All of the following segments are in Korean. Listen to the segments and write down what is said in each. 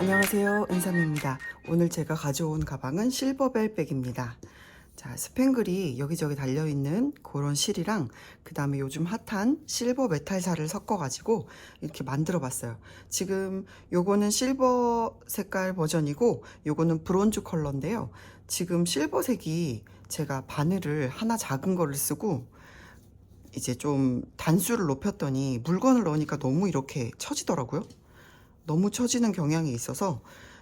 안녕하세요, 은삼입니다. 오늘 제가 가져온 가방은 실버벨 백입니다. 자, 스팽글이 여기저기 달려있는 그런 실이랑 그 다음에 요즘 핫한 실버 메탈살을 섞어가지고 이렇게 만들어 봤어요. 지금 요거는 실버 색깔 버전이고 요거는 브론즈 컬러인데요. 지금 실버색이 제가 바늘을 하나 작은 거를 쓰고 이제 좀 단수를 높였더니 물건을 넣으니까 너무 이렇게 처지더라고요. 너무 처지는 경향이 있어서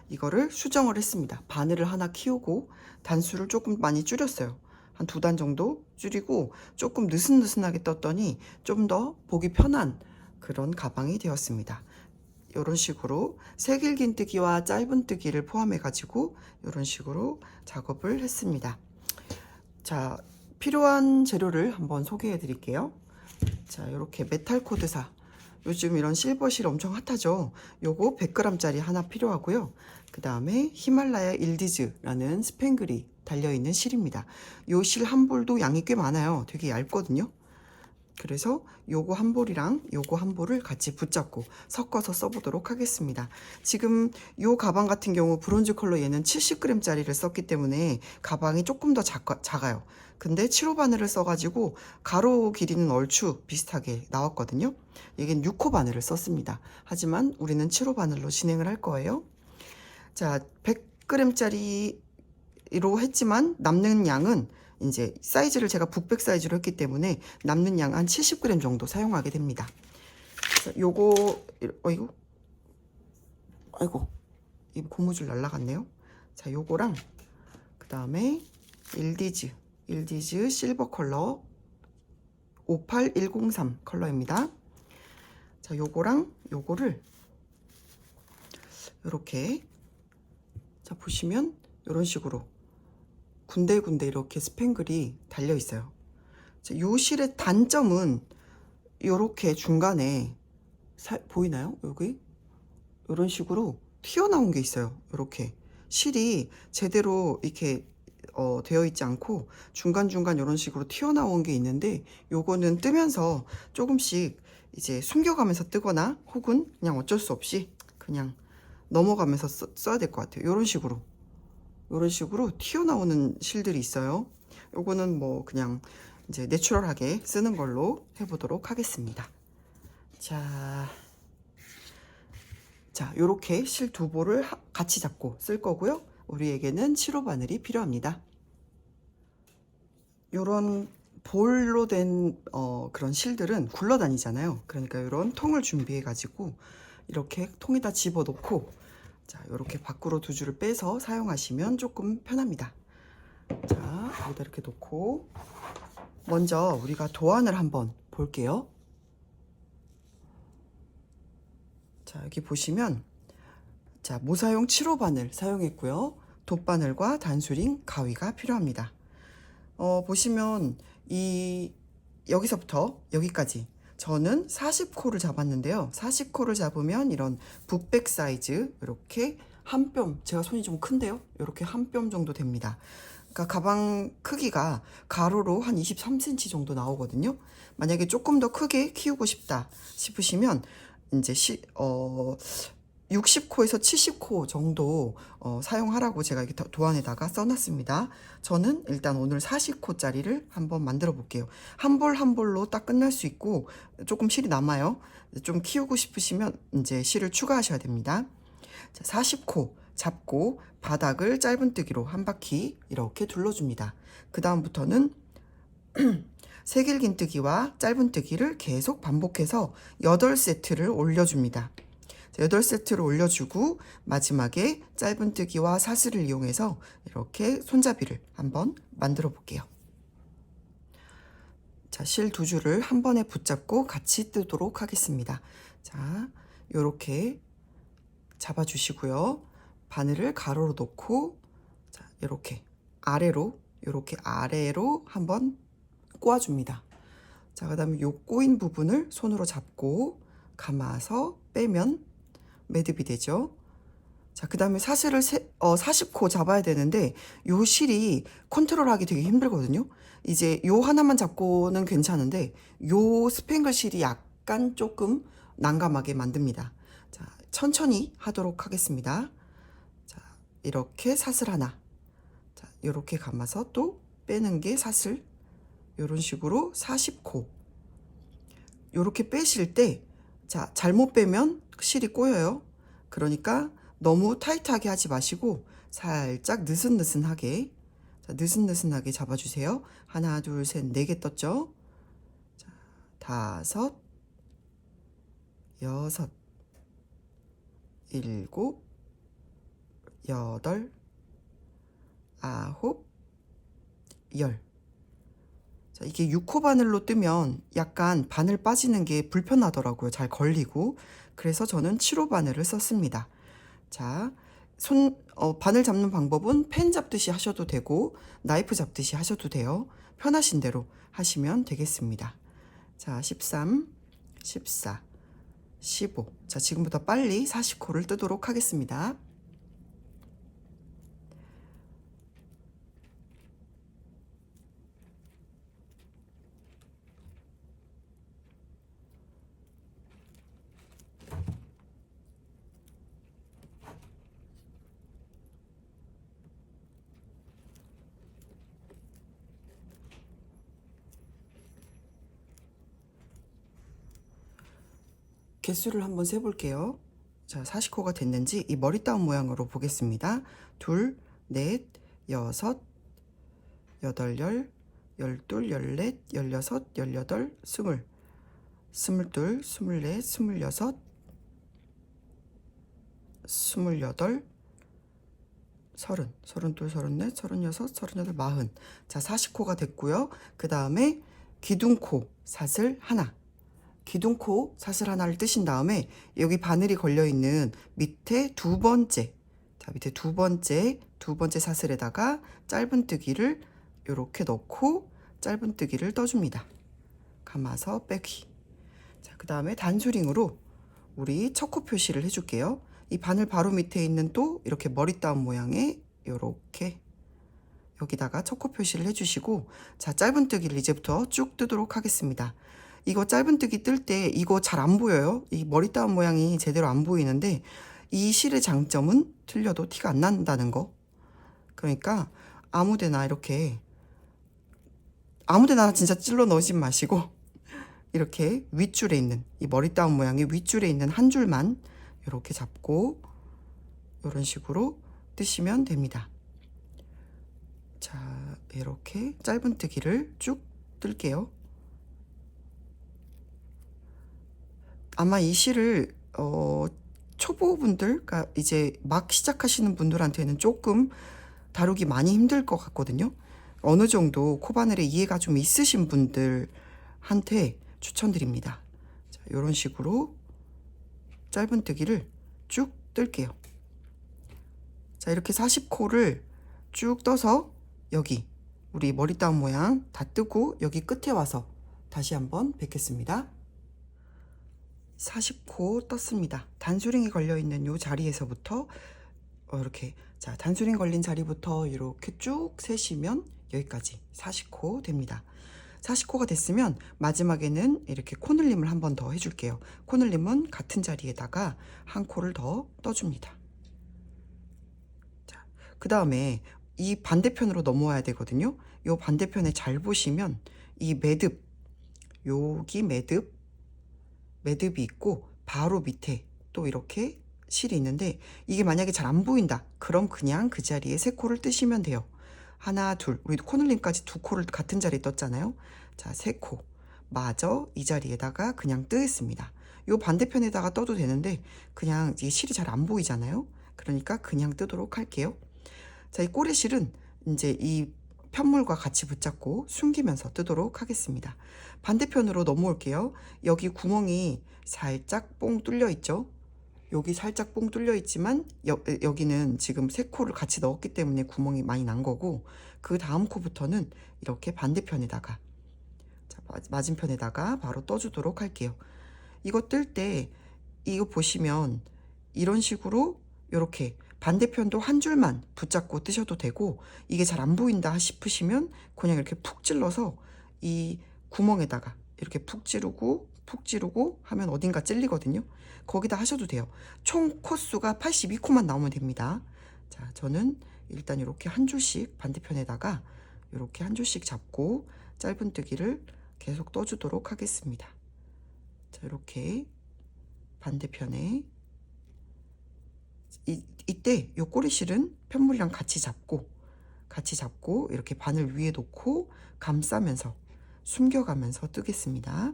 이거를 수정을 했습니다. 바늘을 하나 키우고 단수를 조금 많이 줄였어요. 한 2단 정도 줄이고 조금 느슨느슨하게 떴더니 좀 더 보기 편한 그런 가방이 되었습니다. 이런 식으로 새길긴뜨기와 짧은뜨기를 포함해 가지고 이런 식으로 작업을 했습니다. 자, 필요한 재료를 한번 소개해 드릴게요. 자, 이렇게 메탈 코드사, 요즘 이런 실버실 엄청 핫하죠. 요거 100g짜리 하나 필요하고요. 그 다음에 히말라야 일디즈라는 스팽글이 달려있는 실입니다. 요 실 한 볼도 양이 꽤 많아요. 되게 얇거든요. 그래서 요거 한 볼이랑 요거 한 볼을 같이 붙잡고 섞어서 써보도록 하겠습니다. 지금 요 가방 같은 경우 브론즈 컬러 얘는 70g짜리를 썼기 때문에 가방이 조금 더 작아요. 근데 7호 바늘을 써가지고 가로 길이는 얼추 비슷하게 나왔거든요. 이게 6호 바늘을 썼습니다. 하지만 우리는 7호 바늘로 진행을 할 거예요. 자, 100g짜리로 했지만 남는 양은 이제 사이즈를 제가 북백 사이즈로 했기 때문에 남는 양 한 70g 정도 사용하게 됩니다. 요거 아이고 이 고무줄 날라갔네요. 자, 요거랑 그 다음에 일디즈 실버 컬러 58103 컬러입니다. 자, 요거랑 요거를 이렇게, 자, 보시면 이런 식으로 군데군데 이렇게 스팽글이 달려 있어요. 요 실의 단점은 이렇게 중간에 보이나요? 여기 이런 식으로 튀어나온 게 있어요. 이렇게 실이 제대로 이렇게 되어 있지 않고 중간중간 이런 식으로 튀어나온 게 있는데 요거는 뜨면서 조금씩 이제 숨겨가면서 뜨거나 혹은 그냥 어쩔 수 없이 그냥 넘어가면서 써야 될 것 같아요. 이런 식으로 튀어나오는 실들이 있어요. 요거는 뭐 그냥 이제 내추럴하게 쓰는 걸로 해보도록 하겠습니다. 자, 요렇게 실 2볼을 같이 잡고 쓸 거고요. 우리에게는 7호 바늘이 필요합니다. 요런 볼로 된 그런 실들은 굴러다니잖아요. 그러니까 이런 통을 준비해 가지고 이렇게 통에다 집어 넣고, 자, 이렇게 밖으로 2줄을 빼서 사용하시면 조금 편합니다. 자, 여기다 이렇게 놓고 먼저 우리가 도안을 한번 볼게요. 자, 여기 보시면, 자, 모사용 7호 바늘 사용했고요. 돗바늘과 단수링, 가위가 필요합니다. 보시면 여기서부터 여기까지 저는 40코를 잡았는데요. 40코를 잡으면 이런 북백 사이즈, 이렇게 한 뼘, 제가 손이 좀 큰데요. 이렇게 한 뼘 정도 됩니다. 그러니까 가방 크기가 가로로 한 23cm 정도 나오거든요. 만약에 조금 더 크게 키우고 싶다 싶으시면 이제 60코에서 70코 정도 사용하라고 제가 이렇게 도안에다가 써놨습니다. 저는 일단 오늘 40코짜리를 한번 만들어 볼게요. 한 볼 한 볼로 딱 끝날 수 있고 조금 실이 남아요. 좀 키우고 싶으시면 이제 실을 추가하셔야 됩니다. 자, 40코 잡고 바닥을 짧은뜨기로 한 바퀴 이렇게 둘러줍니다. 그 다음부터는 새길긴뜨기와 짧은뜨기를 계속 반복해서 8세트를 올려줍니다. 8세트를 올려주고 마지막에 짧은뜨기와 사슬을 이용해서 이렇게 손잡이를 한번 만들어 볼게요. 자, 실 2줄을 한 번에 붙잡고 같이 뜨도록 하겠습니다. 자, 요렇게 잡아주시고요. 바늘을 가로로 놓고, 자, 이렇게 아래로 한번 꼬아줍니다. 자, 그 다음에 요 꼬인 부분을 손으로 잡고 감아서 빼면 매듭이 되죠. 자, 그 다음에 사슬을 40코 잡아야 되는데 요 실이 컨트롤하기 되게 힘들거든요. 이제 요 하나만 잡고는 괜찮은데 요 스팽글 실이 약간 조금 난감하게 만듭니다. 자, 천천히 하도록 하겠습니다. 자, 이렇게 사슬 하나. 자, 이렇게 감아서 또 빼는 게 사슬. 이런 식으로 40코. 이렇게 빼실 때, 자, 잘못 빼면 실이 꼬여요. 그러니까 너무 타이트하게 하지 마시고 살짝 느슨느슨하게, 자, 느슨느슨하게 잡아주세요. 하나, 둘, 셋, 4개 떴죠? 자, 5, 6, 7, 8, 9, 10. 자, 이게 6호 바늘로 뜨면 약간 바늘 빠지는 게 불편하더라고요. 잘 걸리고. 그래서 저는 7호 바늘을 썼습니다. 자, 바늘 잡는 방법은 펜 잡듯이 하셔도 되고 나이프 잡듯이 하셔도 돼요. 편하신 대로 하시면 되겠습니다. 자, 13, 14, 15. 자, 지금부터 빨리 40코를 뜨도록 하겠습니다. 개수를 한번 세볼게요. 자, 40코가 됐는지 이 머리 따온 모양으로 보겠습니다. 2, 4, 6, 8, 10, 12, 14, 16, 18, 20, 22, 24, 26, 28, 30, 32, 34, 36, 38, 40. 자, 40코가 됐고요. 그 다음에 기둥코 사슬 하나. 기둥코 사슬 하나를 뜨신 다음에 여기 바늘이 걸려있는 밑에 두 번째, 자, 밑에 두 번째 사슬에다가 짧은뜨기를 이렇게 넣고 짧은뜨기를 떠줍니다. 감아서 빼기. 자, 그 다음에 단수링으로 우리 첫 코 표시를 해줄게요. 이 바늘 바로 밑에 있는 또 이렇게 머리 따온 모양의 이렇게 여기다가 첫 코 표시를 해주시고, 자, 짧은뜨기를 이제부터 쭉 뜨도록 하겠습니다. 이거 짧은뜨기 뜰 때 이거 잘 안 보여요. 이 머리 따온 모양이 제대로 안 보이는데 이 실의 장점은 틀려도 티가 안 난다는 거. 그러니까 아무데나 이렇게 아무데나 진짜 찔러 넣으지 마시고 이렇게 윗줄에 있는 이 머리 따온 모양의 윗줄에 있는 한 줄만 이렇게 잡고 이런 식으로 뜨시면 됩니다. 자, 이렇게 짧은뜨기를 쭉 뜰게요. 아마 이 실을 초보분들, 그러니까 이제 막 시작하시는 분들한테는 조금 다루기 많이 힘들 것 같거든요. 어느 정도 코바늘에 이해가 좀 있으신 분들한테 추천드립니다. 자, 이런 식으로 짧은뜨기를 쭉 뜰게요. 자, 이렇게 40코를 쭉 떠서 여기 우리 머리 따온 모양 다 뜨고 여기 끝에 와서 다시 한번 뵙겠습니다. 40코 떴습니다. 단수링이 걸려있는 이 자리에서부터 이렇게, 자, 단수링 걸린 자리부터 이렇게 쭉 세시면 여기까지 40코 됩니다. 40코가 됐으면 마지막에는 이렇게 코늘림을 한 번 더 해줄게요. 코늘림은 같은 자리에다가 한 코를 더 떠줍니다. 자, 그 다음에 이 반대편으로 넘어와야 되거든요. 이 반대편에 잘 보시면 이 매듭, 여기 매듭이 있고 바로 밑에 또 이렇게 실이 있는데 이게 만약에 잘 안 보인다, 그럼 그냥 그 자리에 3코를 뜨시면 돼요. 하나, 둘, 우리 코늘림까지 2코를 같은 자리에 떴잖아요. 자, 3코 마저 이 자리에다가 그냥 뜨겠습니다. 요 반대편에다가 떠도 되는데 그냥 이 실이 잘 안 보이잖아요. 그러니까 그냥 뜨도록 할게요. 자, 이 꼬리실은 이제 이 편물과 같이 붙잡고 숨기면서 뜨도록 하겠습니다. 반대편으로 넘어올게요. 여기 구멍이 살짝 뽕 뚫려 있죠. 여기 살짝 뽕 뚫려 있지만 여기는 지금 3코를 같이 넣었기 때문에 구멍이 많이 난 거고, 그 다음 코부터는 이렇게 반대편에다가, 자, 맞은편에다가 바로 떠주도록 할게요. 이거 뜰 때 이거 보시면 이런 식으로 이렇게 반대편도 한 줄만 붙잡고 뜨셔도 되고, 이게 잘 안 보인다 싶으시면 그냥 이렇게 푹 찔러서 이 구멍에다가 이렇게 푹 찌르고 푹 찌르고 하면 어딘가 찔리거든요. 거기다 하셔도 돼요. 총 코수가 82코만 나오면 됩니다. 자, 저는 일단 이렇게 한 줄씩 반대편에다가 이렇게 한 줄씩 잡고 짧은뜨기를 계속 떠주도록 하겠습니다. 자, 이렇게 반대편에 이때 요 꼬리실은 편물이랑 같이 잡고 이렇게 바늘 위에 놓고 감싸면서 숨겨가면서 뜨겠습니다.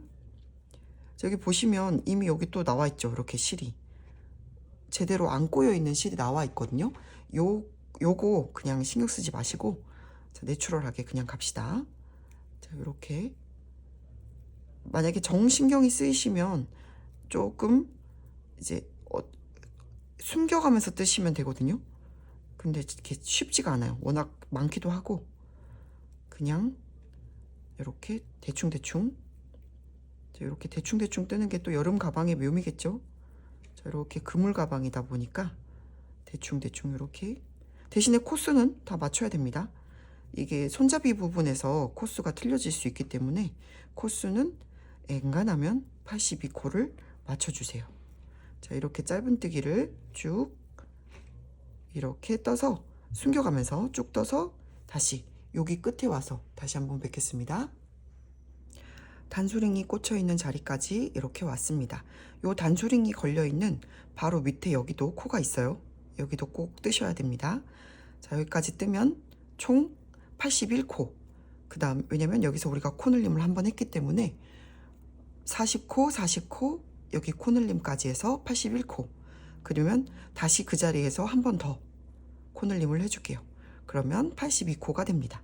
여기 보시면 이미 여기 또 나와 있죠. 이렇게 실이 제대로 안 꼬여 있는 실이 나와 있거든요. 요거 그냥 신경 쓰지 마시고 자, 내추럴하게 그냥 갑시다. 자, 이렇게 만약에 정신경이 쓰이시면 조금 이제 숨겨가면서 뜨시면 되거든요. 근데 이렇게 쉽지가 않아요. 워낙 많기도 하고 그냥 이렇게 대충대충 이렇게 대충대충 뜨는 게 또 여름 가방의 묘미겠죠. 자, 이렇게 그물 가방이다 보니까 대충대충 이렇게 대신에 코스는 다 맞춰야 됩니다. 이게 손잡이 부분에서 코스가 틀려질 수 있기 때문에 코스는 엔간하면 82코를 맞춰주세요. 자, 이렇게 짧은뜨기를 쭉 이렇게 떠서 숨겨가면서 쭉 떠서 다시 여기 끝에 와서 다시 한번 뵙겠습니다. 단수링이 꽂혀 있는 자리까지 이렇게 왔습니다. 요 단수링이 걸려 있는 바로 밑에 여기도 코가 있어요. 여기도 꼭 뜨셔야 됩니다. 자, 여기까지 뜨면 총 81코. 그 다음 왜냐면 여기서 우리가 코늘림을 한번 했기 때문에 40코, 40코, 여기 코늘림까지 해서 81코. 그러면 다시 그 자리에서 한 번 더 코늘림을 해줄게요. 그러면 82코가 됩니다.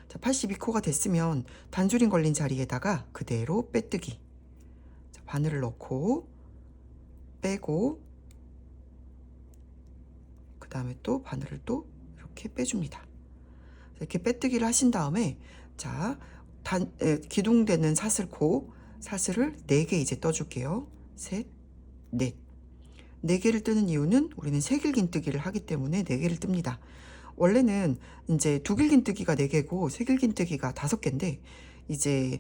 자, 82코가 됐으면 단수링 걸린 자리에다가 그대로 빼뜨기. 자, 바늘을 넣고 빼고 그 다음에 또 바늘을 또 이렇게 빼줍니다. 이렇게 빼뜨기를 하신 다음에 자, 기둥되는 사슬을 4개 이제 떠줄게요. 셋, 넷. 4개를 뜨는 이유는 우리는 새길긴뜨기를 하기 때문에 4개를 뜹니다. 원래는 이제 두길긴뜨기가 4개고 새길긴뜨기가 5개인데 이제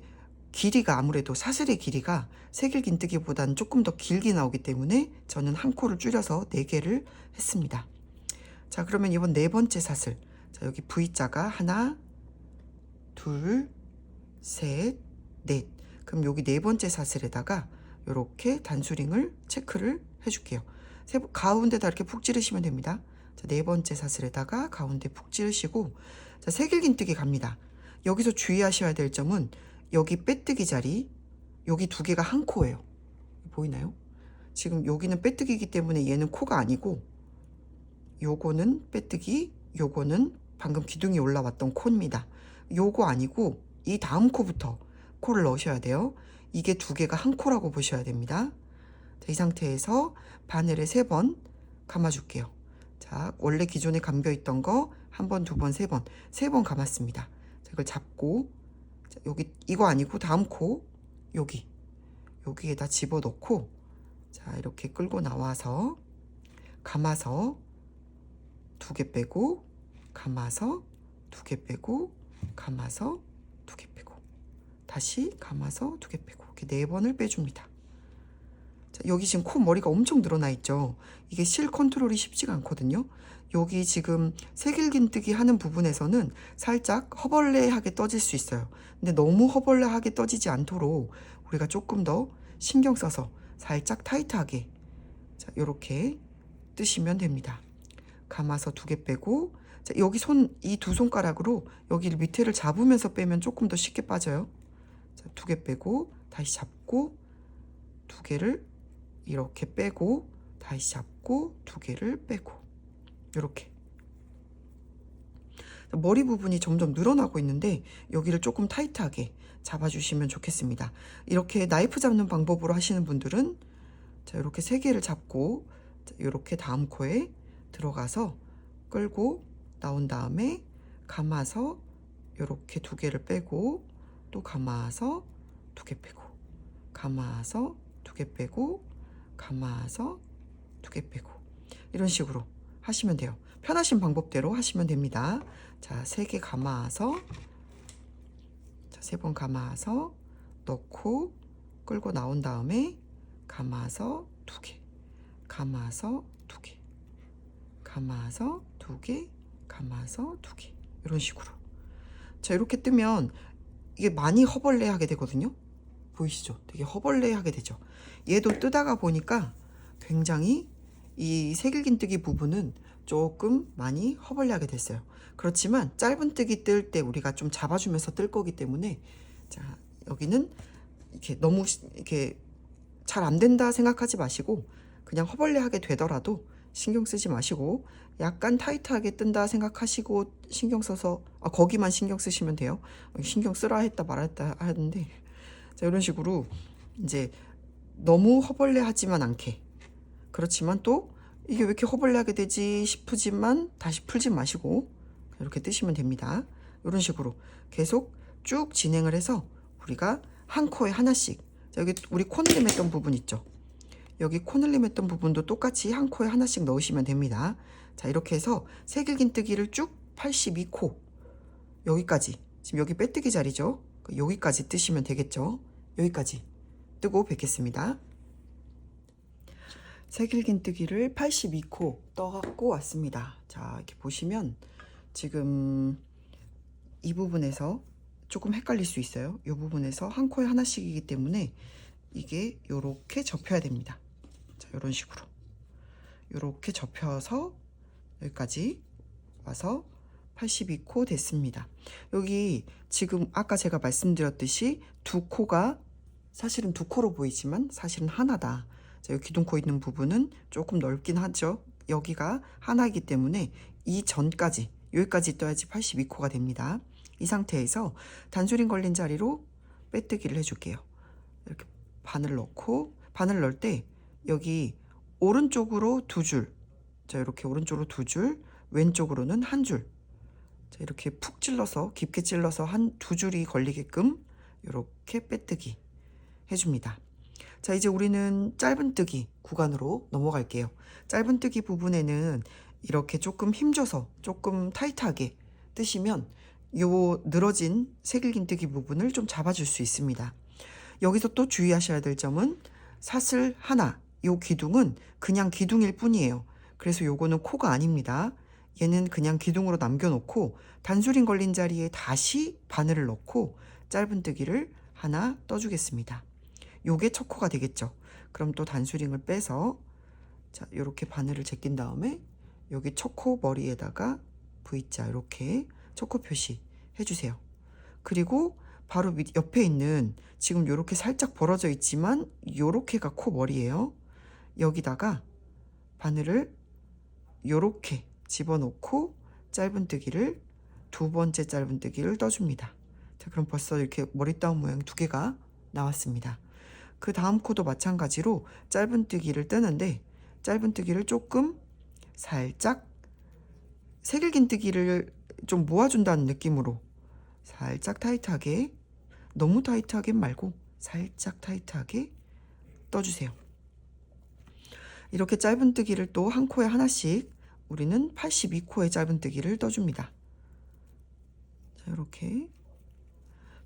길이가 아무래도 사슬의 길이가 새길긴뜨기보다는 조금 더 길게 나오기 때문에 저는 한 코를 줄여서 4개를 했습니다. 자, 그러면 이번 4번째 사슬. 자, 여기 V자가 하나, 둘, 셋, 넷. 그럼 여기 4번째 사슬에다가 이렇게 단수링을 체크를 해줄게요. 가운데다 이렇게 푹 찌르시면 됩니다. 자, 4번째 사슬에다가 가운데 푹 찌르시고 자, 새길긴뜨기 갑니다. 여기서 주의하셔야 될 점은 여기 빼뜨기 자리 여기 2개가 한 코예요. 보이나요? 지금 여기는 빼뜨기이기 때문에 얘는 코가 아니고 요거는 빼뜨기, 요거는 방금 기둥이 올라왔던 코입니다. 요거 아니고 이 다음 코부터 코를 넣으셔야 돼요. 이게 2개가 한 코라고 보셔야 됩니다. 자, 이 상태에서 바늘에 3번 감아줄게요. 자, 원래 기존에 감겨있던 거 1번, 2번, 3번 3번 감았습니다. 자, 이걸 잡고 자, 여기 이거 아니고 다음 코 여기에다 집어넣고 자, 이렇게 끌고 나와서 감아서 2개 빼고 감아서 2개 빼고 감아서 2개 빼고 다시 감아서 2개 빼고 이렇게 4번을 빼줍니다. 자, 여기 지금 코 머리가 엄청 늘어나 있죠. 이게 실 컨트롤이 쉽지가 않거든요. 여기 지금 새길긴뜨기 하는 부분에서는 살짝 허벌레하게 떠질 수 있어요. 근데 너무 허벌레하게 떠지지 않도록 우리가 조금 더 신경 써서 살짝 타이트하게 자, 이렇게 뜨시면 됩니다. 감아서 2개 빼고 자, 여기 이 2손가락으로 여기를 밑에를 잡으면서 빼면 조금 더 쉽게 빠져요. 자, 2개 빼고 다시 잡고 2개를 이렇게 빼고 다시 잡고 2개를 빼고 이렇게 머리 부분이 점점 늘어나고 있는데 여기를 조금 타이트하게 잡아주시면 좋겠습니다. 이렇게 나이프 잡는 방법으로 하시는 분들은 자, 이렇게 3개를 잡고 자, 이렇게 다음 코에 들어가서 끌고 나온 다음에 감아서 이렇게 2개를 빼고 또 감아서 2개 빼고 감아서 2개 빼고 감아서 2개 빼고 이런 식으로 하시면 돼요. 편하신 방법대로 하시면 됩니다. 자, 3개 감아서 자, 3번 감아서 넣고 끌고 나온 다음에 감아서 2개, 감아서 2개, 감아서 2개, 감아서 2개, 이런 식으로. 자, 이렇게 뜨면 이게 많이 허벌레 하게 되거든요. 보이시죠? 되게 허벌레 하게 되죠. 얘도 뜨다가 보니까 굉장히 이 새길긴뜨기 부분은 조금 많이 허벌레 하게 됐어요. 그렇지만 짧은뜨기 뜰 때 우리가 좀 잡아주면서 뜰 거기 때문에, 자, 여기는 이렇게 너무 이렇게 잘 안 된다 생각하지 마시고 그냥 허벌레 하게 되더라도 신경 쓰지 마시고, 약간 타이트하게 뜬다 생각하시고 신경 써서 거기만 신경 쓰시면 돼요. 신경 쓰라 했다 말했다 하는데, 자, 이런 식으로 이제 너무 허벌레 하지만 않게, 그렇지만 또 이게 왜 이렇게 허벌레 하게 되지 싶으지만 다시 풀지 마시고 이렇게 뜨시면 됩니다. 이런 식으로 계속 쭉 진행을 해서 우리가 한 코에 하나씩, 여기 우리 코늘림 했던 부분 있죠. 여기 코늘림 했던 부분도 똑같이 한 코에 하나씩 넣으시면 됩니다. 자, 이렇게 해서 새길긴뜨기를 쭉 82코 여기까지, 지금 여기 빼뜨기 자리죠. 여기까지 뜨시면 되겠죠. 여기까지 뜨고 뵙겠습니다. 새길긴뜨기를 82코 떠갖고 왔습니다. 자, 이렇게 보시면 지금 이 부분에서 조금 헷갈릴 수 있어요. 이 부분에서 한 코에 하나씩이기 때문에 이게 요렇게 접혀야 됩니다. 자, 이런 식으로 요렇게 접혀서 여기까지 와서 82코 됐습니다. 여기 지금 아까 제가 말씀드렸듯이 2코가 사실은 2코로 보이지만 사실은 하나다. 자, 여기 기둥코 있는 부분은 조금 넓긴 하죠. 여기가 하나이기 때문에 이 전까지, 여기까지 떠야지 82코가 됩니다. 이 상태에서 단수링 걸린 자리로 빼뜨기를 해줄게요. 이렇게 바늘 넣고, 바늘 넣을 때 여기 오른쪽으로 2줄, 자, 이렇게 오른쪽으로 2줄, 왼쪽으로는 1줄. 자, 이렇게 푹 찔러서, 깊게 찔러서 2줄이 걸리게끔 이렇게 빼뜨기 해줍니다. 자, 이제 우리는 짧은뜨기 구간으로 넘어갈게요. 짧은뜨기 부분에는 이렇게 조금 힘줘서 조금 타이트하게 뜨시면 요 늘어진 새길긴뜨기 부분을 좀 잡아줄 수 있습니다. 여기서 또 주의하셔야 될 점은 사슬 하나, 요 기둥은 그냥 기둥일 뿐이에요. 그래서 요거는 코가 아닙니다. 얘는 그냥 기둥으로 남겨놓고 단수링 걸린 자리에 다시 바늘을 넣고 짧은뜨기를 하나 떠주겠습니다. 요게 첫 코가 되겠죠. 그럼 또 단수링을 빼서, 자, 요렇게 바늘을 제낀 다음에 여기 첫 코 머리에다가 V자 이렇게 첫 코 표시 해주세요. 그리고 바로 옆에 있는, 지금 요렇게 살짝 벌어져 있지만 요렇게가 코 머리예요. 여기다가 바늘을 요렇게 집어넣고 짧은뜨기를, 2번째 짧은뜨기를 떠줍니다. 자, 그럼 벌써 이렇게 머리 따온 모양 2개가 나왔습니다. 그 다음 코도 마찬가지로 짧은뜨기를 뜨는데, 짧은뜨기를 조금 살짝 새길긴뜨기를 좀 모아준다는 느낌으로 살짝 타이트하게, 너무 타이트하게 말고 살짝 타이트하게 떠주세요. 이렇게 짧은뜨기를 또 한 코에 하나씩 우리는 82코의 짧은뜨기를 떠줍니다. 자, 이렇게.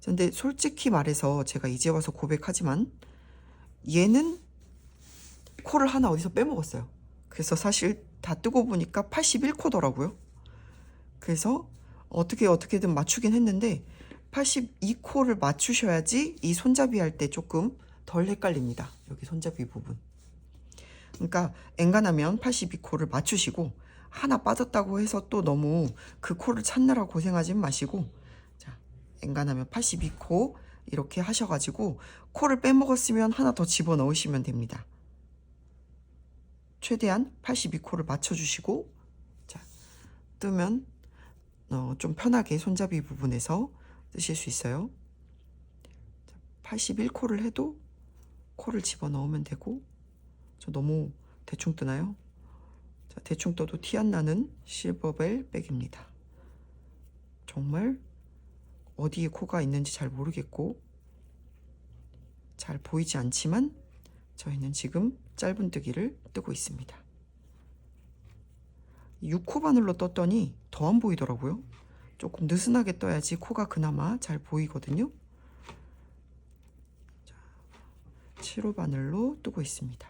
근데 솔직히 말해서 제가 이제 와서 고백하지만 얘는 코를 하나 어디서 빼먹었어요. 그래서 사실 다 뜨고 보니까 81코더라고요. 그래서 어떻게든 맞추긴 했는데 82코를 맞추셔야지 이 손잡이 할 때 조금 덜 헷갈립니다. 여기 손잡이 부분. 그러니까 엔간하면 82코를 맞추시고, 하나 빠졌다고 해서 또 너무 그 코를 찾느라 고생하지 마시고, 자, 엔간하면 82코 이렇게 하셔가지고 코를 빼먹었으면 하나 더 집어넣으시면 됩니다. 최대한 82코를 맞춰주시고, 자, 뜨면 좀 편하게 손잡이 부분에서 뜨실 수 있어요. 81코를 해도 코를 집어넣으면 되고, 저 너무 대충 뜨나요? 자, 대충 떠도 티 안 나는 실버벨 백입니다. 정말 어디에 코가 있는지 잘 모르겠고 잘 보이지 않지만 저희는 지금 짧은뜨기를 뜨고 있습니다. 6코 바늘로 떴더니 더 안 보이더라고요. 조금 느슨하게 떠야지 코가 그나마 잘 보이거든요. 자, 7호 바늘로 뜨고 있습니다.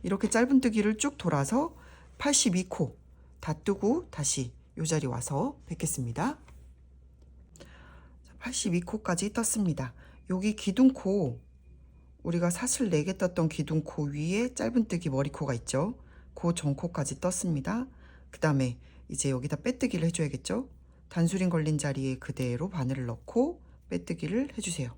이렇게 짧은뜨기를 쭉 돌아서 82코 다 뜨고 다시 이 자리 와서 뵙겠습니다. 82코까지 떴습니다. 여기 기둥코, 우리가 사슬 4개 떴던 기둥코 위에 짧은뜨기 머리코가 있죠. 그 전코까지 떴습니다. 그 다음에 이제 여기다 빼뜨기를 해줘야겠죠. 단수링 걸린 자리에 그대로 바늘을 넣고 빼뜨기를 해주세요.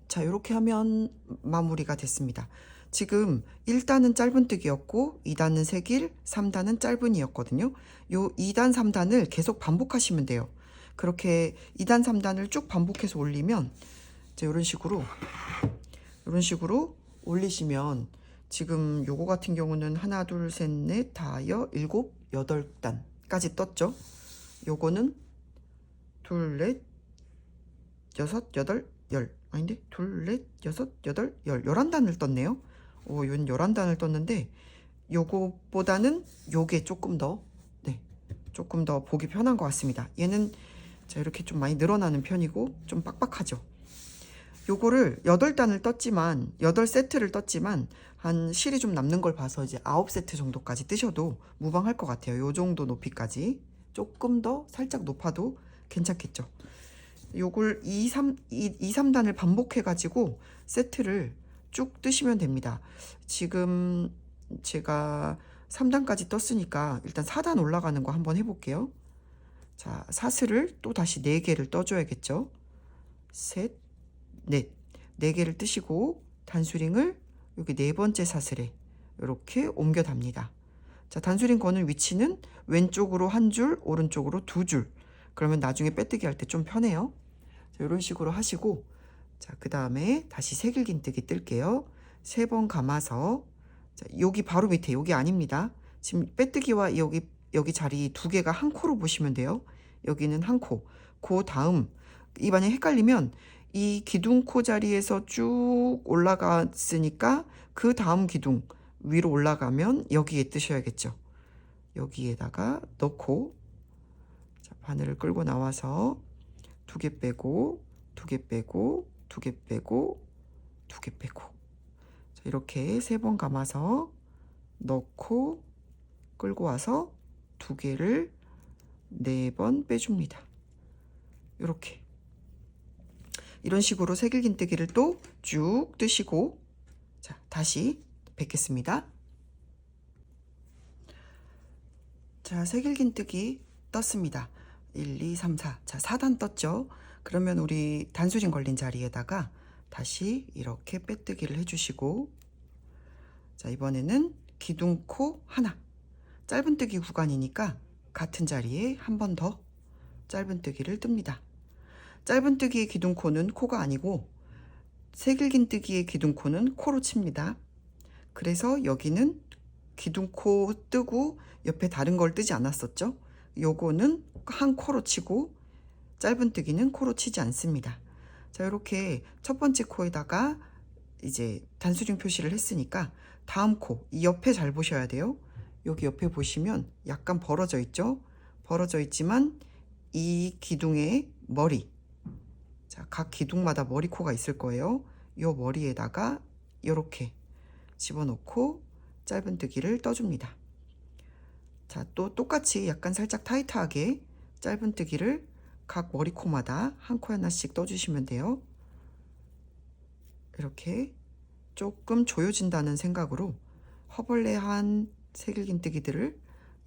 자, 이렇게 하면 마무리가 됐습니다. 지금 1단은 짧은뜨기였고 2단은 세길, 3단은 짧은이었거든요. 요 2단, 3단을 계속 반복하시면 돼요. 그렇게 2단, 3단을 쭉 반복해서 올리면 이제 이런 식으로 올리시면 지금 요거 같은 경우는 하나, 둘, 셋, 넷, 다여, 일곱, 8단까지 떴죠. 요거는 둘, 넷, 여섯, 여덟, 열. 아닌데? 둘, 넷, 여섯, 여덟, 열. 11단을 떴네요. 오, 연 11단을 떴는데 요거보다는 요게 조금 더 보기 편한 것 같습니다. 얘는 자, 이렇게 좀 많이 늘어나는 편이고 좀 빡빡하죠. 요거를 8단을 떴지만 8세트를 떴지만 한 실이 좀 남는 걸 봐서 이제 9세트 정도까지 뜨셔도 무방할 것 같아요. 요 정도 높이까지 조금 더 살짝 높아도 괜찮겠죠. 요걸 2, 3단을 반복해 가지고 세트를 쭉 뜨시면 됩니다. 지금 제가 3단까지 떴으니까 일단 4단 올라가는 거 한번 해볼게요. 자, 사슬을 또 다시 4개를 떠줘야겠죠. 셋, 넷. 4개를 뜨시고 단수링을 여기 4번째 사슬에 이렇게 옮겨 답니다. 자, 단수링 거는 위치는 왼쪽으로 한 줄, 오른쪽으로 2줄. 그러면 나중에 빼뜨기 할 때 좀 편해요. 자, 이런 식으로 하시고, 자, 그 다음에 다시 세길긴뜨기 뜰게요. 3번 감아서, 자, 여기 바로 밑에, 여기 아닙니다. 지금 빼뜨기와 여기 자리 2개가 한 코로 보시면 돼요. 여기는 한 코. 그 다음, 만약에 헷갈리면 이 기둥코 자리에서 쭉 올라갔으니까 그 다음 기둥 위로 올라가면 여기에 뜨셔야겠죠. 여기에다가 넣고, 자, 바늘을 끌고 나와서 2개 빼고 2개 빼고 2개 빼고 2개 빼고, 자, 이렇게 3번 감아서 넣고 끌고 와서 2개를 4번 빼줍니다. 이런 식으로 세길긴뜨기를 또 쭉 뜨시고, 자, 다시 뵙겠습니다. 자, 세길긴뜨기 떴습니다. 1, 2, 3, 4. 자, 4단 떴죠. 그러면 우리 단수링 걸린 자리에다가 다시 이렇게 빼뜨기를 해주시고, 자, 이번에는 기둥코 하나. 짧은뜨기 구간이니까 같은 자리에 한 번 더 짧은뜨기를 뜹니다. 짧은뜨기의 기둥코는 코가 아니고 세길긴뜨기의 기둥코는 코로 칩니다. 그래서 여기는 기둥코 뜨고 옆에 다른 걸 뜨지 않았었죠. 요거는 한 코로 치고 짧은뜨기는 코로 치지 않습니다. 자, 이렇게 첫 번째 코에다가 이제 단수링 표시를 했으니까 다음 코, 이 옆에 잘 보셔야 돼요. 여기 옆에 보시면 약간 벌어져 있죠. 벌어져 있지만 이 기둥의 머리, 자, 각 기둥마다 머리코가 있을 거예요. 요 머리에다가 이렇게 집어넣고 짧은뜨기를 떠줍니다. 자, 또 똑같이 약간 살짝 타이트하게 짧은뜨기를 각 머리코마다 한 코 하나씩 떠주시면 돼요. 이렇게 조금 조여진다는 생각으로 허벌레한 세길긴뜨기들을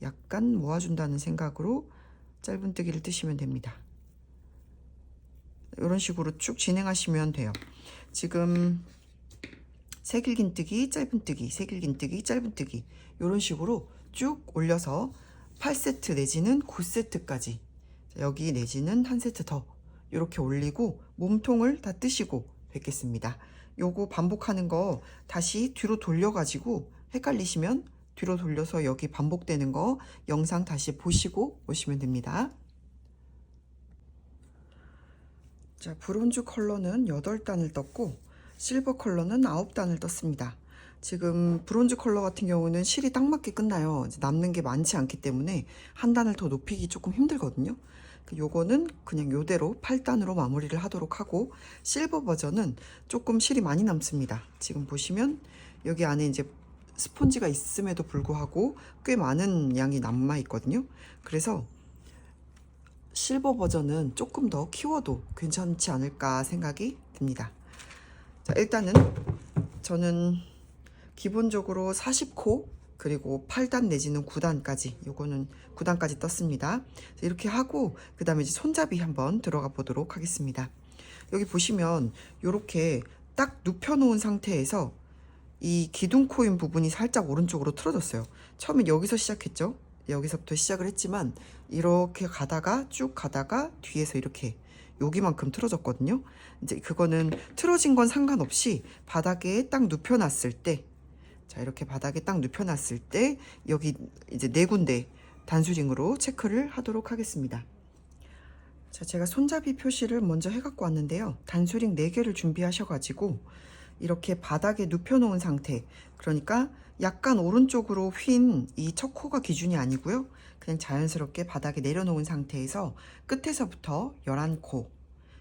약간 모아준다는 생각으로 짧은뜨기를 뜨시면 됩니다. 이런 식으로 쭉 진행하시면 돼요. 지금 세길긴뜨기, 짧은뜨기, 세길긴뜨기, 짧은뜨기 이런 식으로 쭉 올려서 8세트 내지는 9세트까지, 여기 내지는 한 세트 더 이렇게 올리고 몸통을 다 뜨시고 뵙겠습니다. 요거 반복하는 거 다시 뒤로 돌려가지고 헷갈리시면 뒤로 돌려서 여기 반복되는 거 영상 다시 보시고 오시면 됩니다. 자, 브론즈 컬러는 8단을 떴고 실버 컬러는 9단을 떴습니다. 지금 브론즈 컬러 같은 경우는 실이 딱 맞게 끝나요. 남는 게 많지 않기 때문에 한 단을 더 높이기 조금 힘들거든요. 요거는 그냥 요대로 8단으로 마무리를 하도록 하고, 실버 버전은 조금 실이 많이 남습니다. 지금 보시면 여기 안에 이제 스폰지가 있음에도 불구하고 꽤 많은 양이 남아 있거든요. 그래서 실버 버전은 조금 더 키워도 괜찮지 않을까 생각이 듭니다. 자, 일단은 저는 기본적으로 40코 그리고 8단 내지는 9단까지, 요거는 9단까지 떴습니다. 이렇게 하고 그 다음에 이제 손잡이 한번 들어가 보도록 하겠습니다. 여기 보시면 이렇게 딱 눕혀 놓은 상태에서 이 기둥 코인 부분이 살짝 오른쪽으로 틀어졌어요. 처음에 여기서 시작했죠. 여기서부터 시작을 했지만 이렇게 가다가 쭉 가다가 뒤에서 이렇게 여기만큼 틀어졌거든요. 이제 그거는 틀어진 건 상관없이 바닥에 딱 눕혀놨을 때, 자 이렇게 바닥에 딱 눕혀놨을 때 여기 이제 네 군데 단수링으로 체크를 하도록 하겠습니다. 자, 제가 손잡이 표시를 먼저 해갖고 왔는데요. 단수링 4개를 준비하셔가지고 이렇게 바닥에 눕혀놓은 상태, 그러니까 약간 오른쪽으로 휜 이 첫 코가 기준이 아니고요. 그냥 자연스럽게 바닥에 내려놓은 상태에서 끝에서부터 11코,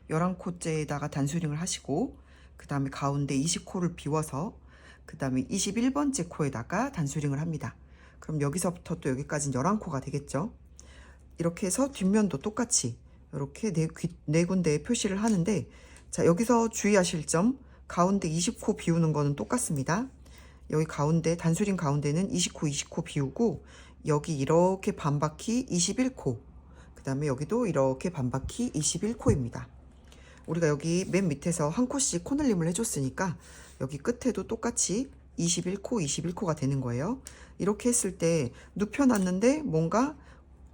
11코째에다가 단수링을 하시고, 그 다음에 가운데 20코를 비워서 그 다음에 21번째 코에다가 단수링을 합니다. 그럼 여기서부터 또 여기까지는 11코가 되겠죠. 이렇게 해서 뒷면도 똑같이 이렇게 네 군데에 표시를 하는데, 자 여기서 주의하실 점, 가운데 20코 비우는 거는 똑같습니다. 여기 가운데 단수링 가운데는 20코 비우고, 여기 이렇게 반바퀴 21코, 그 다음에 여기도 이렇게 반바퀴 21코입니다. 우리가 여기 맨 밑에서 한 코씩 코늘림을 해줬으니까 여기 끝에도 똑같이 21코가 되는 거예요. 이렇게 했을 때 눕혀놨는데 뭔가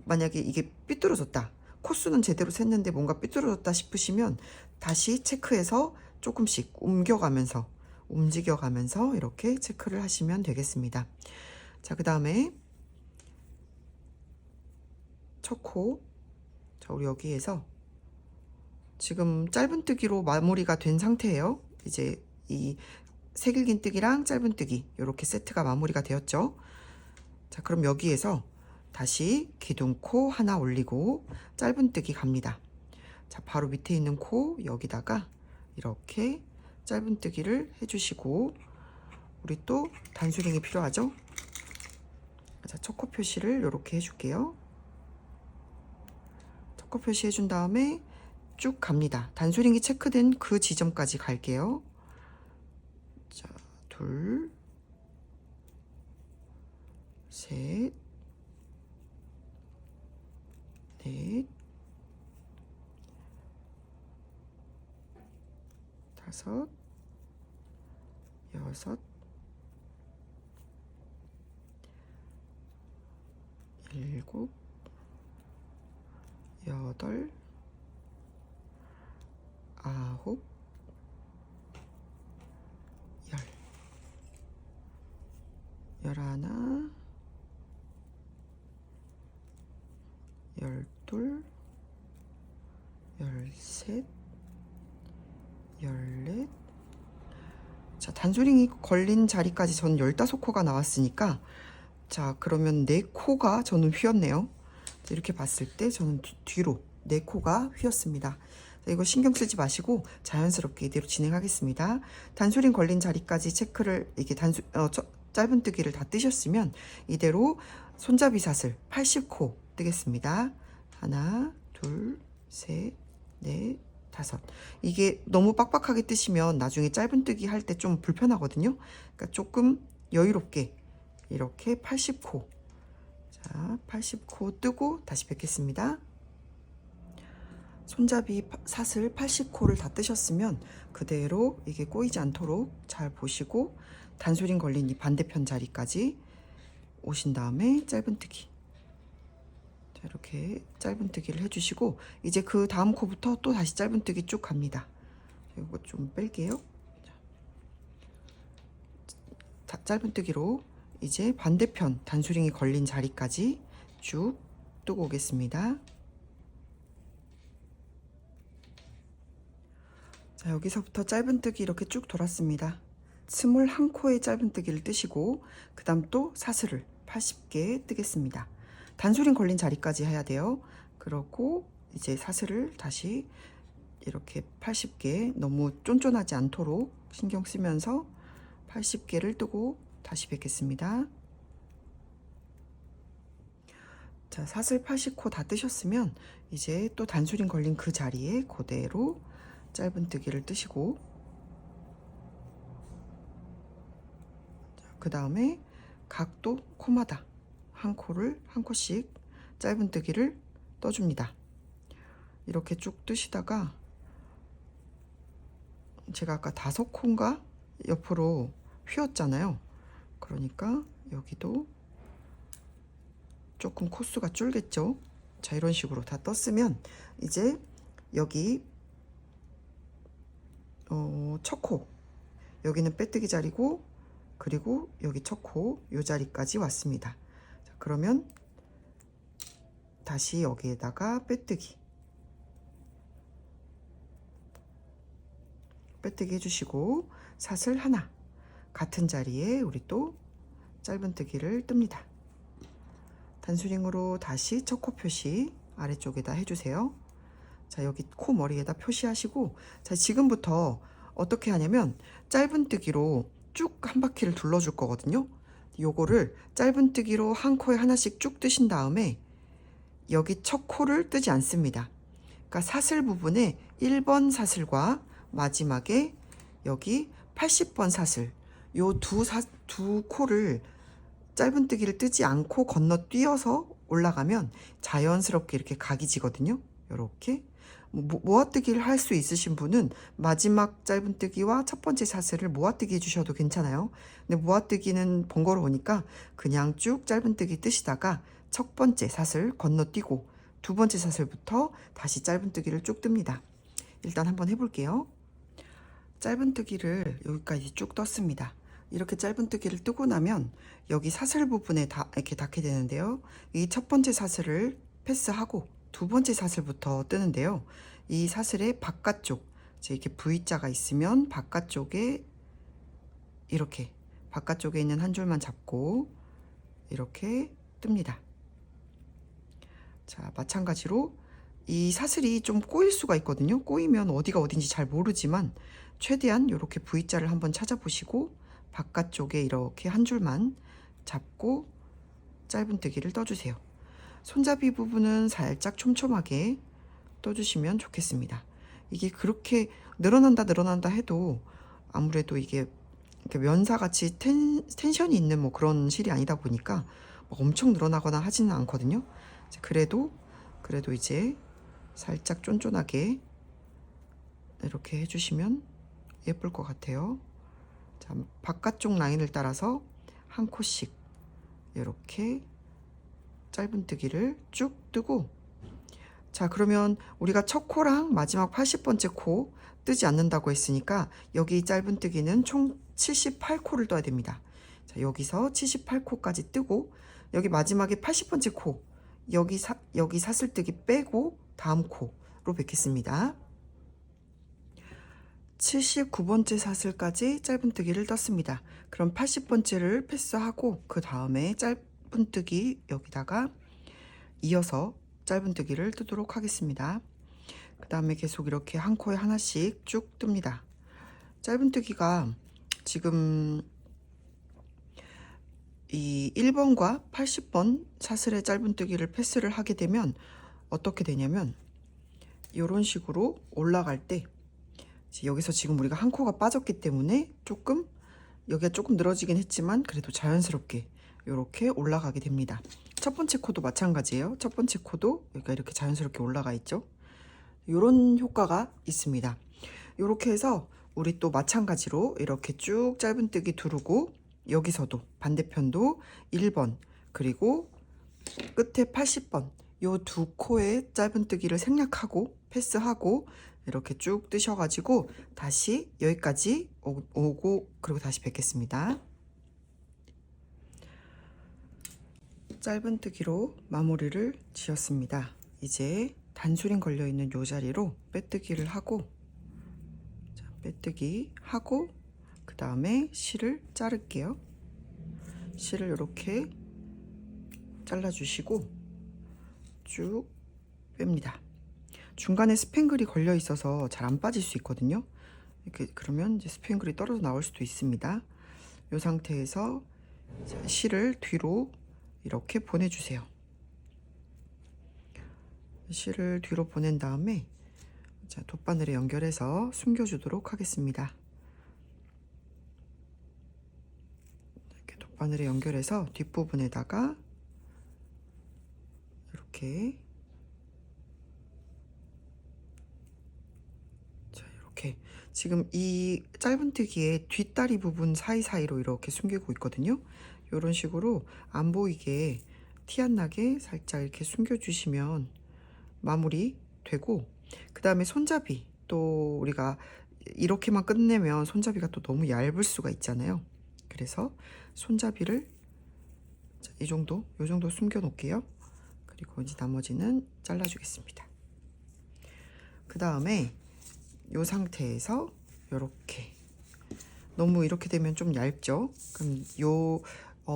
만약에 이게 삐뚤어졌다, 코수는 제대로 샜는데 뭔가 삐뚤어졌다 싶으시면 다시 체크해서 조금씩 움직여가면서 이렇게 체크를 하시면 되겠습니다. 자, 그 다음에 첫 코, 자 우리 여기에서 지금 짧은뜨기로 마무리가 된 상태예요. 이제 이 새길긴뜨기랑 짧은뜨기 이렇게 세트가 마무리가 되었죠. 자, 그럼 여기에서 다시 기둥코 하나 올리고 짧은뜨기 갑니다. 자, 바로 밑에 있는 코 여기다가 이렇게 짧은뜨기를 해주시고, 우리 또 단수링이 필요하죠. 자, 첫 코 표시를 이렇게 해줄게요. 첫 코 표시 해준 다음에 쭉 갑니다. 단수링이 체크된 그 지점까지 갈게요. 자, 둘, 셋, 넷, 다섯, 여섯, 일곱, 여덟, 아홉, 열, 열하나, 열둘, 열셋, 열넷. 자, 단수링이 걸린 자리까지 저는 15코가 나왔으니까, 자 그러면 4코가 저는 휘었네요. 이렇게 봤을 때 저는 뒤로 4코가 휘었습니다. 자, 이거 신경 쓰지 마시고 자연스럽게 이대로 진행하겠습니다. 단수링 걸린 자리까지 체크를, 이게 짧은뜨기를 다 뜨셨으면 이대로 손잡이 사슬 80코 뜨겠습니다. 하나, 둘, 셋, 넷, 다섯. 이게 너무 빡빡하게 뜨시면 나중에 짧은뜨기 할 때 좀 불편하거든요. 그러니까 조금 여유롭게 이렇게 80코, 자 80코 뜨고 다시 뵙겠습니다. 손잡이 사슬 80코를 다 뜨셨으면 그대로 이게 꼬이지 않도록 잘 보시고 단수링 걸린 이 반대편 자리까지 오신 다음에 짧은뜨기, 자 이렇게 짧은뜨기를 해주시고, 이제 그 다음 코부터 또 다시 짧은뜨기 쭉 갑니다. 이거 좀 뺄게요. 자, 짧은뜨기로 이제 반대편 단수링이 걸린 자리까지 쭉 뜨고 오겠습니다. 자, 여기서부터 짧은뜨기 이렇게 쭉 돌았습니다. 21코의 짧은뜨기를 뜨시고 그 다음 또 사슬을 80개 뜨겠습니다. 단수링 걸린 자리까지 해야 돼요. 그러고 이제 사슬을 다시 이렇게 80개, 너무 쫀쫀하지 않도록 신경 쓰면서 80개를 뜨고 다시 뵙겠습니다. 자, 사슬 80코 다 뜨셨으면 이제 또 단수링 걸린 그 자리에 그대로 짧은뜨기를 뜨시고, 그 다음에 각도 코마다 한 코씩 짧은뜨기를 떠줍니다. 이렇게 쭉 뜨시다가 제가 아까 5코인가 옆으로 휘었잖아요. 그러니까 여기도 조금 코수가 줄겠죠. 자, 이런 식으로 다 떴으면 이제 여기 첫 코, 여기는 빼뜨기 자리고, 그리고 여기 첫 코 요 자리까지 왔습니다. 자, 그러면 다시 여기에다가 빼뜨기 해주시고, 사슬 하나 같은 자리에 우리 또 짧은뜨기를 뜹니다. 단수링으로 다시 첫 코 표시 아래쪽에다 해주세요. 자, 여기 코 머리에다 표시하시고, 자, 지금부터 어떻게 하냐면 짧은뜨기로 쭉 한 바퀴를 둘러줄 거거든요. 요거를 짧은뜨기로 한 코에 하나씩 쭉 뜨신 다음에 여기 첫 코를 뜨지 않습니다. 그러니까 사슬 부분에 1번 사슬과 마지막에 여기 80번 사슬, 요 두 코를 짧은뜨기를 뜨지 않고 건너뛰어서 올라가면 자연스럽게 이렇게 각이 지거든요. 이렇게 모아뜨기를 할 수 있으신 분은 마지막 짧은뜨기와 첫 번째 사슬을 모아뜨기 해주셔도 괜찮아요. 근데 모아뜨기는 번거로우니까 그냥 쭉 짧은뜨기 뜨시다가 첫 번째 사슬 건너뛰고 두 번째 사슬부터 다시 짧은뜨기를 쭉 뜹니다. 일단 한번 해볼게요. 짧은뜨기를 여기까지 쭉 떴습니다. 이렇게 짧은뜨기를 뜨고 나면 여기 사슬 부분에 이렇게 닿게 되는데요. 이 첫 번째 사슬을 패스하고 두 번째 사슬부터 뜨는데요. 이 사슬의 바깥쪽, 이렇게 V자가 있으면 바깥쪽에 이렇게 바깥쪽에 있는 한 줄만 잡고 이렇게 뜹니다. 자, 마찬가지로 이 사슬이 좀 꼬일 수가 있거든요. 꼬이면 어디가 어딘지 잘 모르지만 최대한 이렇게 V자를 한번 찾아보시고 바깥쪽에 이렇게 한 줄만 잡고 짧은뜨기를 떠주세요. 손잡이 부분은 살짝 촘촘하게 떠주시면 좋겠습니다. 이게 그렇게 늘어난다 해도 아무래도 이게 면사같이 텐션이 있는 뭐 그런 실이 아니다 보니까 엄청 늘어나거나 하지는 않거든요. 그래도 이제 살짝 쫀쫀하게 이렇게 해주시면 예쁠 것 같아요. 자, 바깥쪽 라인을 따라서 한 코씩 이렇게 짧은뜨기를 쭉 뜨고, 자, 그러면 우리가 첫 코랑 마지막 80번째 코 뜨지 않는다고 했으니까 여기 짧은뜨기는 총 78코를 떠야 됩니다. 자, 여기서 78코까지 뜨고 여기 마지막에 80번째 코 여기 사슬뜨기 빼고 다음 코로 뵙겠습니다. 79번째 사슬까지 짧은뜨기를 떴습니다. 그럼 80번째를 패스하고 그 다음에 짧은뜨기 여기다가 이어서 짧은뜨기를 뜨도록 하겠습니다. 그 다음에 계속 이렇게 한 코에 하나씩 쭉 뜹니다. 짧은뜨기가 지금 이 1번과 80번 사슬의 짧은뜨기를 패스를 하게 되면 어떻게 되냐면 이런 식으로 올라갈 때 여기서 지금 우리가 한 코가 빠졌기 때문에 여기가 조금 늘어지긴 했지만 그래도 자연스럽게 이렇게 올라가게 됩니다. 첫 번째 코도 마찬가지예요. 첫 번째 코도 여기가 이렇게 자연스럽게 올라가 있죠. 이런 효과가 있습니다. 이렇게 해서 우리 또 마찬가지로 이렇게 쭉 짧은뜨기 두르고 여기서도 반대편도 1번 그리고 끝에 80번 요 두 코의 짧은뜨기를 생략하고 패스하고 이렇게 쭉 뜨셔가지고 다시 여기까지 오고 그리고 다시 뵙겠습니다. 짧은뜨기로 마무리를 지었습니다. 이제 단수링 걸려있는 요 자리로 빼뜨기를 하고, 자, 빼뜨기 하고 그 다음에 실을 자를게요. 실을 이렇게 잘라주시고 쭉 뺍니다. 중간에 스팽글이 걸려 있어서 잘 안 빠질 수 있거든요. 이렇게 그러면 이제 스팽글이 떨어져 나올 수도 있습니다. 이 상태에서 실을 뒤로 이렇게 보내주세요. 실을 뒤로 보낸 다음에 자, 돗바늘에 연결해서 숨겨주도록 하겠습니다. 이렇게 돗바늘에 연결해서 뒷부분에다가 이렇게 자, 이렇게 지금 이 짧은뜨기의 뒷다리 부분 사이사이로 이렇게 숨기고 있거든요. 이런 식으로 안 보이게 티 안 나게 살짝 이렇게 숨겨주시면 마무리 되고, 그 다음에 손잡이, 또 우리가 이렇게만 끝내면 손잡이가 또 너무 얇을 수가 있잖아요. 그래서 손잡이를 이 정도, 요 정도 숨겨 놓을게요. 그리고 이제 나머지는 잘라 주겠습니다. 그 다음에 요 상태에서 요렇게, 너무 이렇게 되면 좀 얇죠. 그럼 요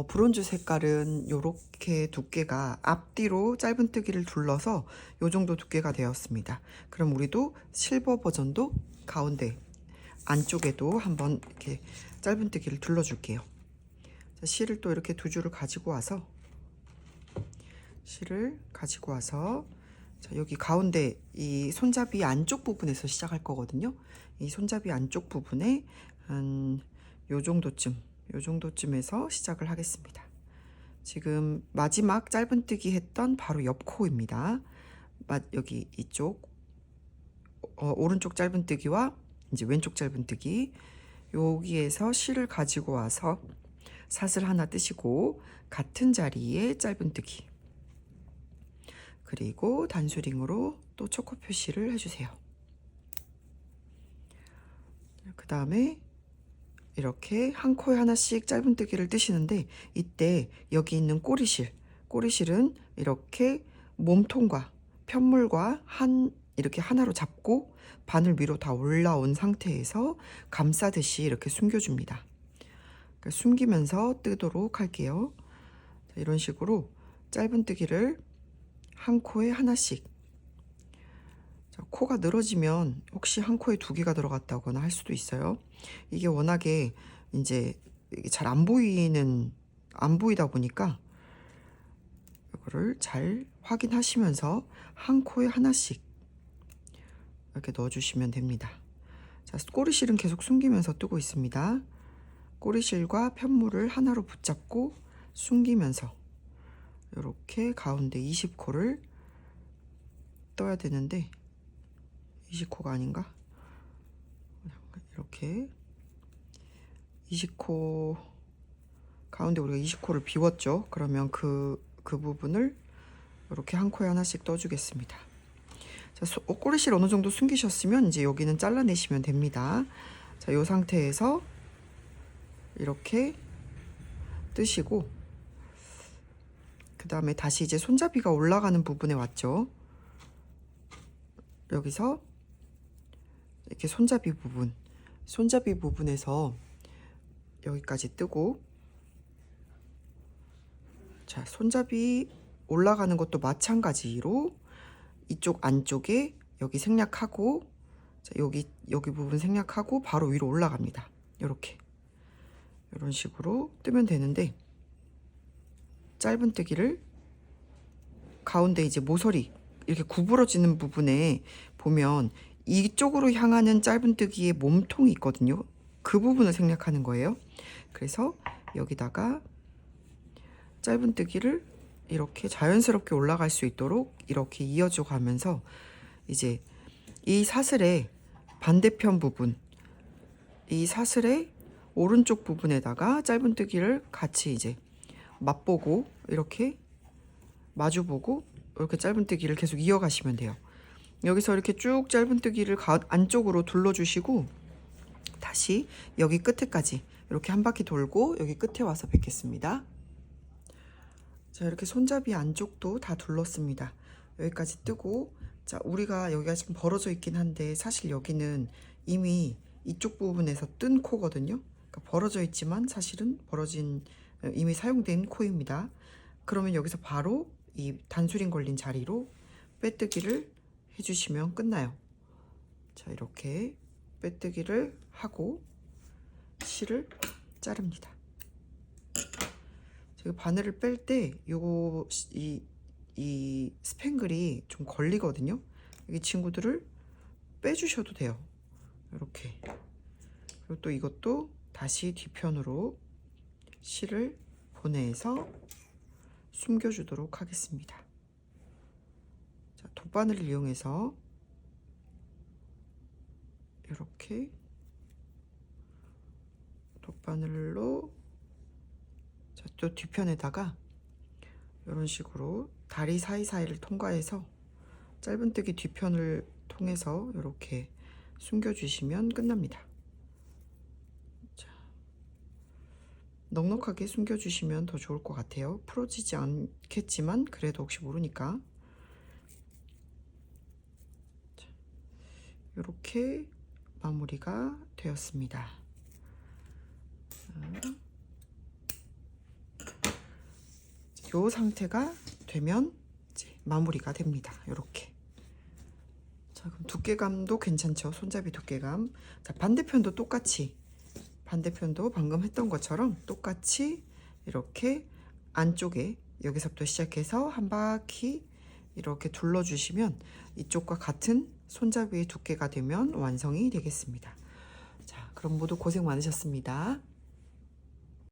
브론즈 색깔은 요렇게 두께가 앞뒤로 짧은뜨기를 둘러서 요 정도 두께가 되었습니다. 그럼 우리도 실버 버전도 가운데 안쪽에도 한번 이렇게 짧은뜨기를 둘러줄게요. 자, 실을 또 이렇게 두 줄을 가지고 와서 자, 여기 가운데 이 손잡이 안쪽 부분에서 시작할 거거든요. 이 손잡이 안쪽 부분에 한 요 정도쯤에서 시작을 하겠습니다. 지금 마지막 짧은뜨기 했던 바로 옆 코입니다. 여기 이쪽 오른쪽 짧은뜨기와 이제 왼쪽 짧은뜨기, 여기에서 실을 가지고 와서 사슬 하나 뜨시고 같은 자리에 짧은뜨기, 그리고 단수링으로 또 초코 표시를 해주세요. 그 다음에 이렇게 한 코에 하나씩 짧은뜨기를 뜨시는데, 이때 여기 있는 꼬리실은 이렇게 몸통과 편물과 이렇게 하나로 잡고 바늘 위로 다 올라온 상태에서 감싸듯이 이렇게 숨겨줍니다. 그러니까 숨기면서 뜨도록 할게요. 자, 이런 식으로 짧은뜨기를 한 코에 하나씩. 자, 코가 늘어지면 혹시 한 코에 두 개가 들어갔다거나 할 수도 있어요. 이게 워낙에 이제 잘 안 보이다 보니까 이거를 잘 확인하시면서 한 코에 하나씩 이렇게 넣어주시면 됩니다. 자, 꼬리실은 계속 숨기면서 뜨고 있습니다. 꼬리실과 편물을 하나로 붙잡고 숨기면서 이렇게 가운데 20코를 떠야 되는데 20코가 아닌가? 이렇게 20코 가운데 우리가 20코를 비웠죠. 그러면 그 부분을 이렇게 한 코에 하나씩 떠주겠습니다. 자, 꼬리실 어느 정도 숨기셨으면 이제 여기는 잘라내시면 됩니다. 자, 이 상태에서 이렇게 뜨시고, 그 다음에 다시 이제 손잡이가 올라가는 부분에 왔죠. 여기서 이렇게 손잡이 부분에서 여기까지 뜨고, 자, 손잡이 올라가는 것도 마찬가지로 이쪽 안쪽에 여기 생략하고, 자, 여기 부분 생략하고 바로 위로 올라갑니다. 이런 식으로 뜨면 되는데, 짧은뜨기를 가운데 이제 모서리 이렇게 구부러지는 부분에 보면 이쪽으로 향하는 짧은뜨기의 몸통이 있거든요. 그 부분을 생략하는 거예요. 그래서 여기다가 짧은뜨기를 이렇게 자연스럽게 올라갈 수 있도록 이렇게 이어져 가면서 이제 이 사슬의 반대편 부분, 이 사슬의 오른쪽 부분에다가 짧은뜨기를 같이 이제 맛보고 이렇게 마주보고 이렇게 짧은뜨기를 계속 이어가시면 돼요. 여기서 이렇게 쭉 짧은뜨기를 안쪽으로 둘러주시고 다시 여기 끝에까지 이렇게 한 바퀴 돌고 여기 끝에 와서 뵙겠습니다. 자, 이렇게 손잡이 안쪽도 다 둘렀습니다. 여기까지 뜨고, 자, 우리가 여기가 지금 벌어져 있긴 한데 사실 여기는 이미 이쪽 부분에서 뜬 코거든요. 그러니까 벌어져 있지만 사실은 이미 사용된 코입니다. 그러면 여기서 바로 이 단수링 걸린 자리로 빼뜨기를 해주시면 끝나요. 자, 이렇게 빼뜨기를 하고 실을 자릅니다. 제가 바늘을 뺄 때 이 스팽글이 좀 걸리거든요. 이 친구들을 빼주셔도 돼요. 이렇게. 그리고 또 이것도 다시 뒤편으로 실을 보내서 숨겨주도록 하겠습니다. 자, 돗바늘을 이용해서 이렇게 돗바늘로 또 뒤편에다가 이런 식으로 다리 사이사이를 통과해서 짧은뜨기 뒤편을 통해서 이렇게 숨겨주시면 끝납니다. 자, 넉넉하게 숨겨주시면 더 좋을 것 같아요. 풀어지지 않겠지만 그래도 혹시 모르니까. 자, 이렇게 마무리가 되었습니다. 이 상태가 되면 이제 마무리가 됩니다. 이렇게. 자, 그럼 두께감도 괜찮죠? 손잡이 두께감. 자, 반대편도 똑같이, 반대편도 방금 했던 것처럼 똑같이 이렇게 안쪽에 여기서부터 시작해서 한 바퀴 이렇게 둘러주시면 이쪽과 같은 손잡이의 두께가 되면 완성이 되겠습니다. 자, 그럼 모두 고생 많으셨습니다.